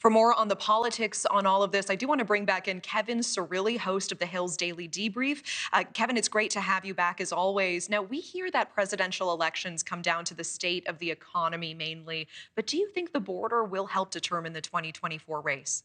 For more on the politics on all of this, I do want to bring back in Kevin Cirilli, host of the Hill's Daily Debrief. Kevin, it's great to have you back as always. Now, we hear that presidential elections come down to the state of the economy mainly, but do you think the border will help determine the 2024 race?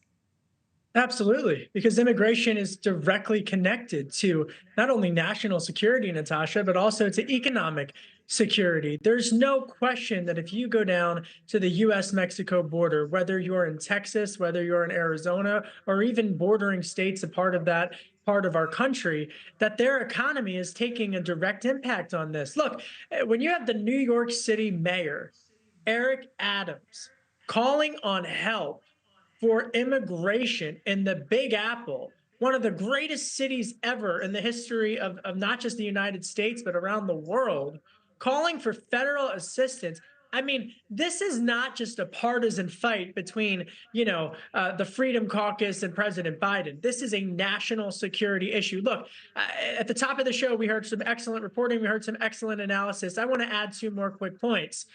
Absolutely, because immigration is directly connected to not only national security, Natasha, but also to economic security. There's no question that if you go down to the US Mexico border, whether you're in Texas, whether you're in Arizona, or even bordering states a part of that part of our country, that their economy is taking a direct impact on this. Look, when you have the New York City mayor, Eric Adams, calling on help for immigration in the Big Apple, one of the greatest cities ever in the history of not just the United States, but around the world, calling for federal assistance. I mean, this is not just a partisan fight between, the Freedom Caucus and President Biden. This is a national security issue. Look, at the top of the show, we heard some excellent reporting. We heard some excellent analysis. I want to add two more quick points.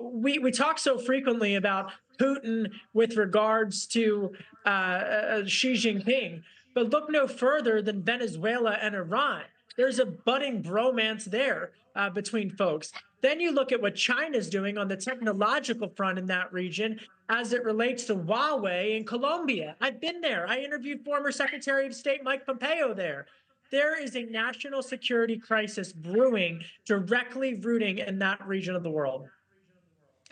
We talk so frequently about Putin with regards to Xi Jinping, but look no further than Venezuela and Iran. There's a budding bromance there between folks. Then you look at what China's doing on the technological front in that region as it relates to Huawei in Colombia. I've been there. I interviewed former Secretary of State Mike Pompeo there. There is a national security crisis brewing directly rooting in that region of the world.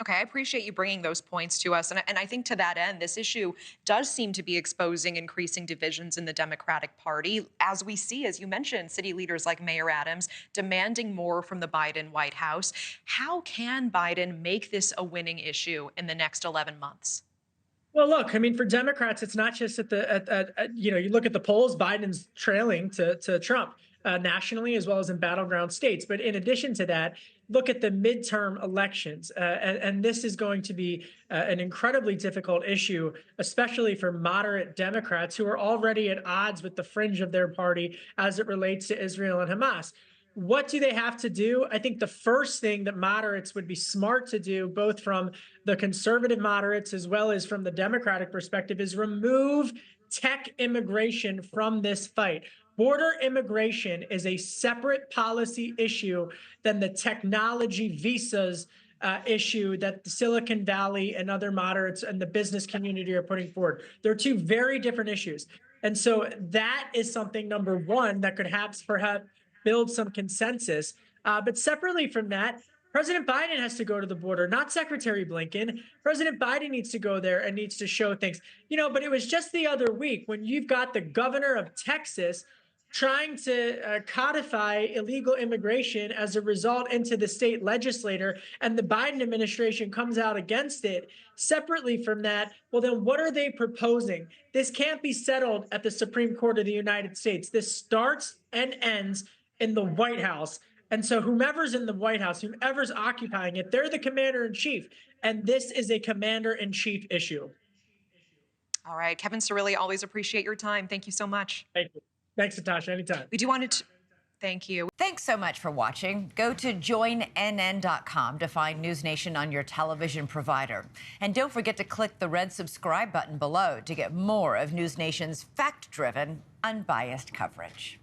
Okay, I appreciate you bringing those points to us. And I think to that end, this issue does seem to be exposing increasing divisions in the Democratic Party, as we see, as you mentioned, city leaders like Mayor Adams demanding more from the Biden White House. How can Biden make this a winning issue in the next 11 months? Well, look, I mean, for Democrats, it's not just you look at the polls, Biden's trailing to Trump nationally as well as in battleground states. But in addition to that, look at the midterm elections. And this is going to be an incredibly difficult issue, especially for moderate Democrats who are already at odds with the fringe of their party as it relates to Israel and Hamas. What do they have to do? I think the first thing that moderates would be smart to do, both from the conservative moderates as well as from the Democratic perspective, is remove tech immigration from this fight. Border immigration is a separate policy issue than the technology visas issue that the Silicon Valley and other moderates and the business community are putting forward. They're two very different issues. And so that is something, number one, that could perhaps build some consensus. But separately from that, President Biden has to go to the border, not Secretary Blinken. President Biden needs to go there and needs to show things. But it was just the other week when you've got the governor of Texas trying to codify illegal immigration as a result into the state legislature, and the Biden administration comes out against it. Separately from that, well, then what are they proposing? This can't be settled at the Supreme Court of the United States. This starts and ends in the White House. And so whomever's in the White House, whomever's occupying it, they're the commander in chief. And this is a commander in chief issue. All right, Kevin Cirilli, always appreciate your time. Thank you so much. Thank you. Thanks, Natasha. Anytime. We do want to. Thank you. Thanks so much for watching. Go to joinnn.com to find NewsNation on your television provider. And don't forget to click the red subscribe button below to get more of NewsNation's fact-driven, unbiased coverage.